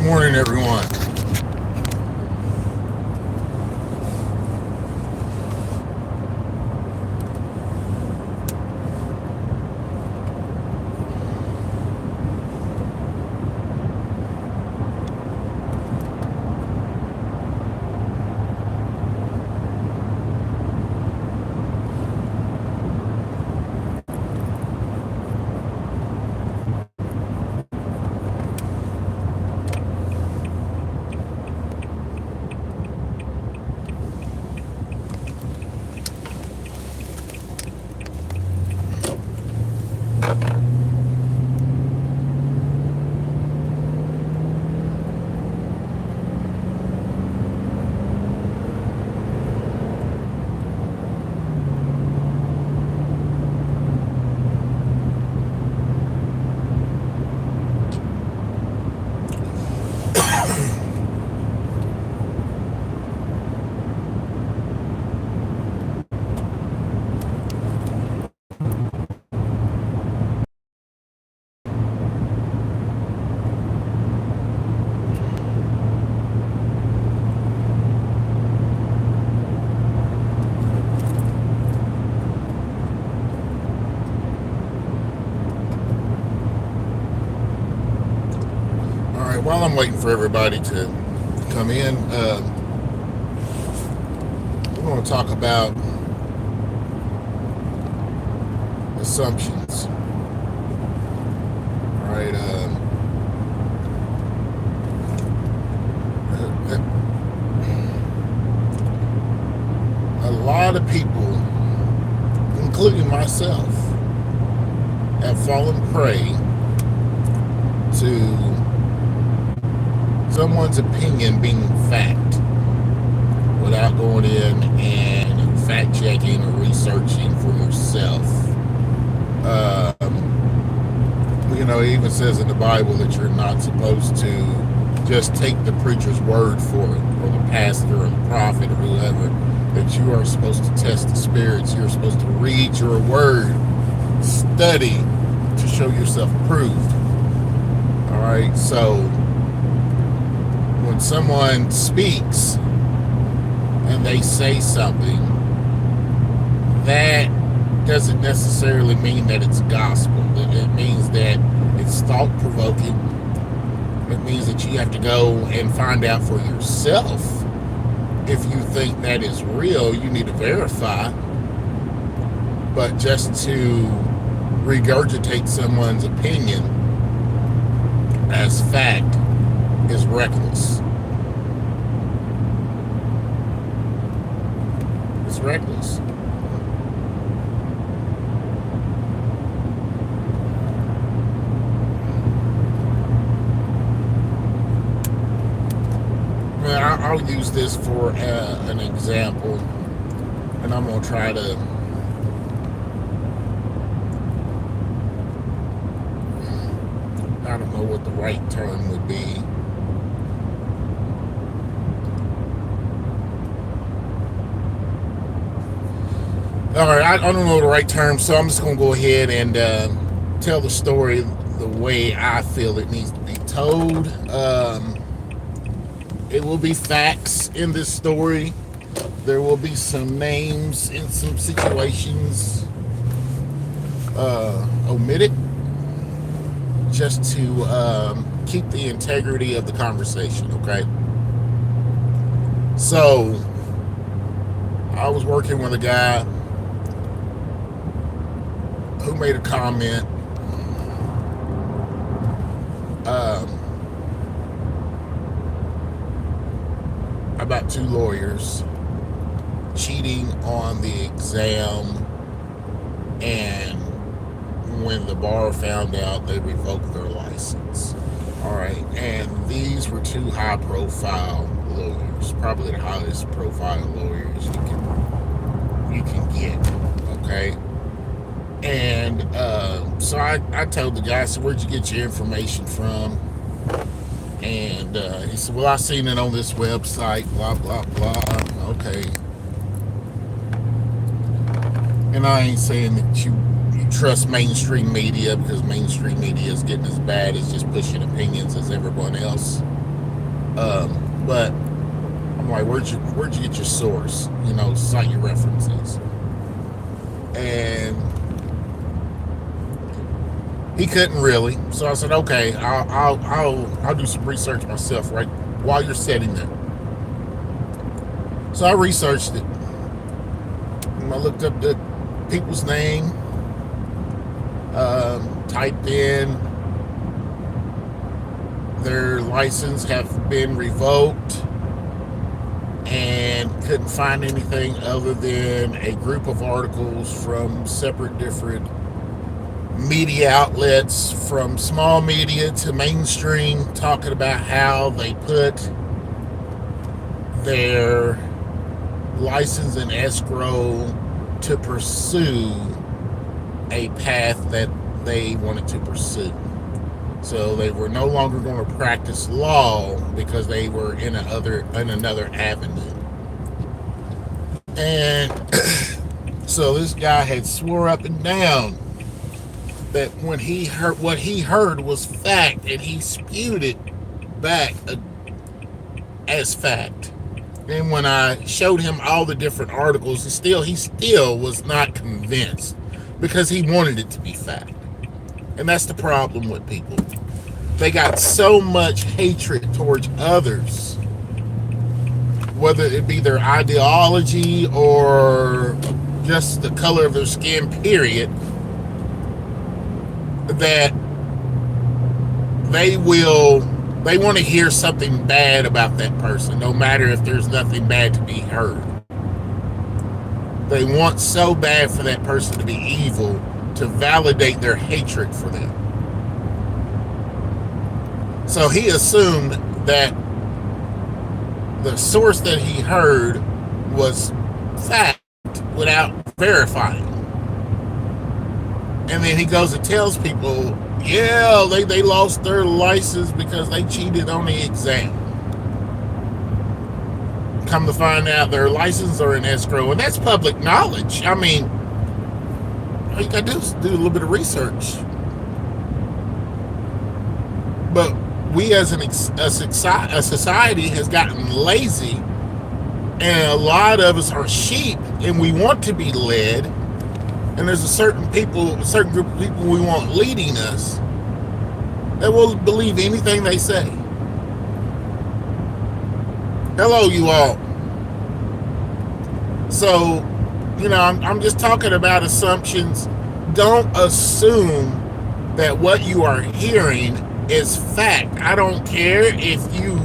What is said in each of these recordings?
Morning, everyone. All right, while I'm waiting for everybody to come in, we're going to talk about assumptions. All right, a lot of people, including myself, have fallen prey to someone's opinion being fact without going in and fact checking or researching for yourself. It even says in the Bible that you're not supposed to just take the preacher's word for it, or the pastor or the prophet or whoever, that you are supposed to test the spirits. You're supposed to read your word, study to show yourself approved. All right, so when someone speaks and they say something, that doesn't necessarily mean that it's gospel. It means that it's thought-provoking. It means that you have to go and find out for yourself. If you think that is real, you need to verify. But just to regurgitate someone's opinion as fact is reckless. It's reckless. I'll use this for an example, and I'm going to try to I don't know what the right term would be. All right, I don't know the right term, so I'm just going to go ahead and tell the story the way I feel it needs to be told. It will be facts in this story. There will be some names in some situations omitted, just to keep the integrity of the conversation, okay? So, I was working with a guy who made a comment about two lawyers cheating on the exam, and when the bar found out, they revoked their license. All right, and these were two high-profile lawyers, probably the highest profile lawyers you can get. Okay, and so I told the guy, I said, "Where'd you get your information from?" And he said, "Well, I seen it on this website, blah, blah, blah." Okay. And I ain't saying that you trust mainstream media, because mainstream media is getting as bad as just pushing opinions as everyone else. But I'm like, where'd you get your source? Cite your references. And he couldn't really. So I said, okay, I'll do some research myself right while you're setting that. So I researched it. And I looked up the people's name, typed in their license have been revoked, and couldn't find anything other than a group of articles from separate different media outlets, from small media to mainstream, talking about how they put their license in escrow to pursue a path that they wanted to pursue. So they were no longer going to practice law because they were in another avenue. And so this guy had swore up and down that when he heard what he heard was fact, and he spewed it back as fact. And when I showed him all the different articles, he still was not convinced, because he wanted it to be fact. And that's the problem with people. They got so much hatred towards others, whether it be their ideology or just the color of their skin, period, that they want to hear something bad about that person, no matter if there's nothing bad to be heard. They want so bad for that person to be evil to validate their hatred for them. So he assumed that the source that he heard was fact without verifying. And then he goes and tells people, yeah, they lost their license because they cheated on the exam. Come to find out, their licenses are in escrow, and that's public knowledge. I mean, all you gotta do is do a little bit of research. But we as a society has gotten lazy, and a lot of us are sheep, and we want to be led. And there's a certain group of people we want leading us that will believe anything they say. Hello, you all. So, I'm just talking about assumptions. Don't assume that what you are hearing is fact. I don't care if you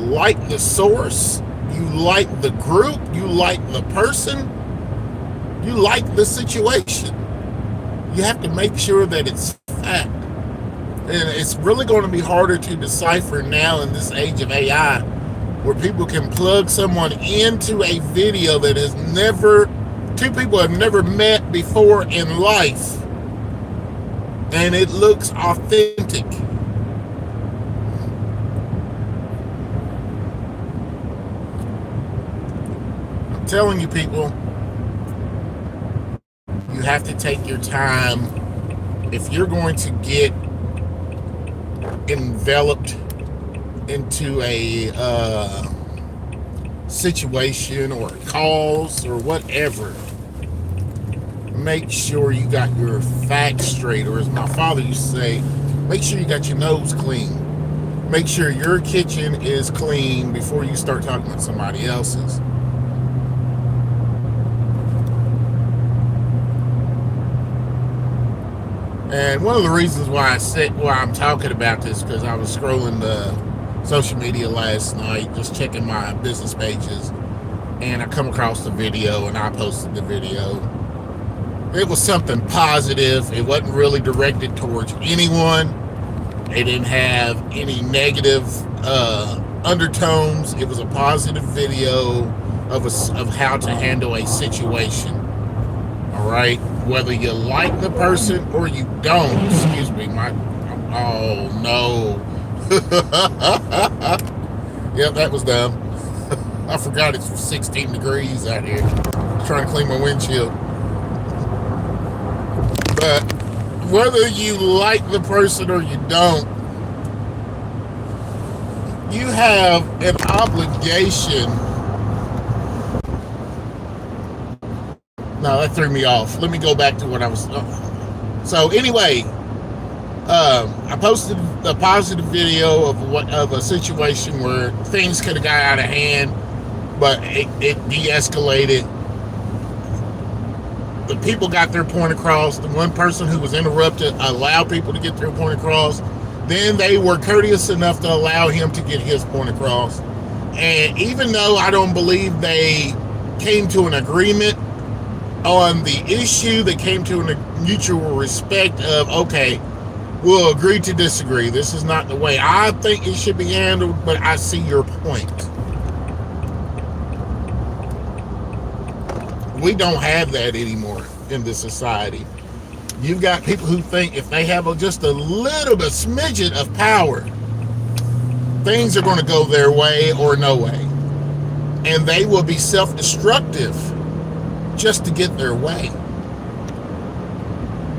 like the source, you like the group, you like the person, you like the situation. You have to make sure that it's fact. And it's really going to be harder to decipher now in this age of AI, where people can plug someone into a video that two people have never met before in life, and it looks authentic. I'm telling you, people, you have to take your time. If you're going to get enveloped into a situation or a cause or whatever, make sure you got your facts straight, or as my father used to say, make sure you got your nose clean. Make sure your kitchen is clean before you start talking about somebody else's. And one of the reasons why I'm talking about this, because I was scrolling the social media last night, just checking my business pages, and I come across the video, and I posted the video. It was something positive. It wasn't really directed towards anyone. It didn't have any negative undertones. It was a positive video of how to handle a situation. All right, whether you like the person or you don't. Excuse me, oh no. Yep, that was dumb. I forgot it's 16 degrees out here. I'm trying to clean my windshield. But whether you like the person or you don't, you have an obligation. No, that threw me off. Let me go back to what I was. So anyway, I posted a positive video of a situation where things could have got out of hand, but it de-escalated. The people got their point across. The one person who was interrupted allowed people to get their point across. Then they were courteous enough to allow him to get his point across. And even though I don't believe they came to an agreement on the issue, they came to a mutual respect of, okay, we'll agree to disagree. This is not the way I think it should be handled, but I see your point. We don't have that anymore in this society. You've got people who think if they have just a little bit, smidgen of power, things are going to go their way or no way. And they will be self-destructive just to get their way.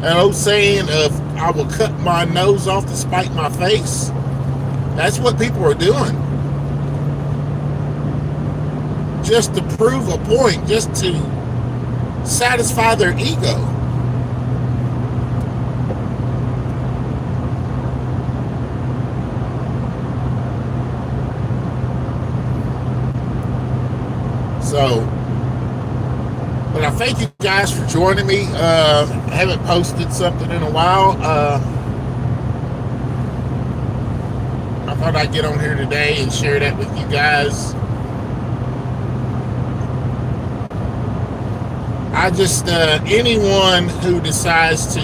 An old saying of, I will cut my nose off to spite my face. That's what people are doing. Just to prove a point, just to satisfy their ego. So, but I thank you guys for joining me. I haven't posted something in a while. I thought I'd get on here today and share that with you guys. I just, anyone who decides to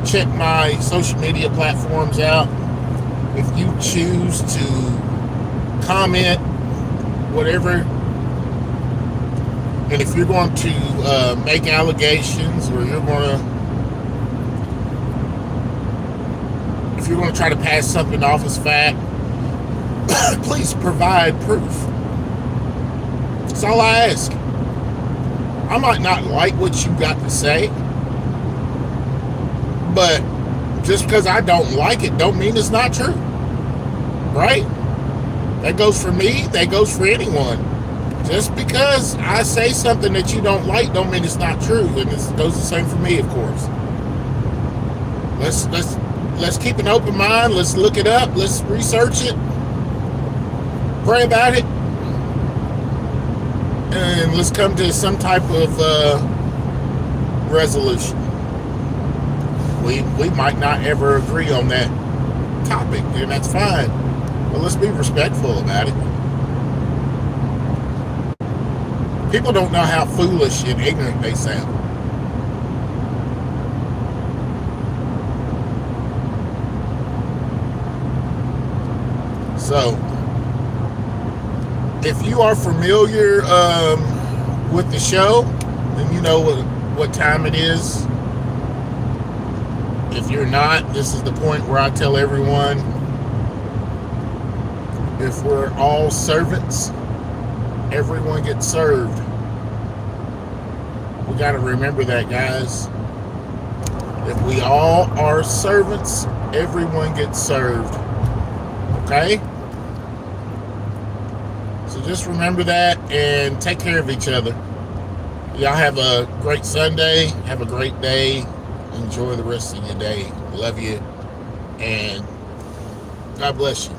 check my social media platforms out, if you choose to comment, whatever, and if you're going to make allegations, or if you're going to try to pass something off as fact, please provide proof. That's all I ask. I might not like what you got to say, but just because I don't like it don't mean it's not true, right? That goes for me, that goes for anyone. Just because I say something that you don't like don't mean it's not true, and it goes the same for me, of course. Let's keep an open mind. Let's look it up. Let's research it. Pray about it. And let's come to some type of resolution. We might not ever agree on that topic, and that's fine. But let's be respectful about it. People don't know how foolish and ignorant they sound. So, if you are familiar with the show, then you know what time it is. If you're not, this is the point where I tell everyone, if we're all servants, everyone gets served. We got to remember that, guys. If we all are servants, everyone gets served. Okay? So just remember that and take care of each other. Y'all have a great Sunday. Have a great day. Enjoy the rest of your day. Love you. And God bless you.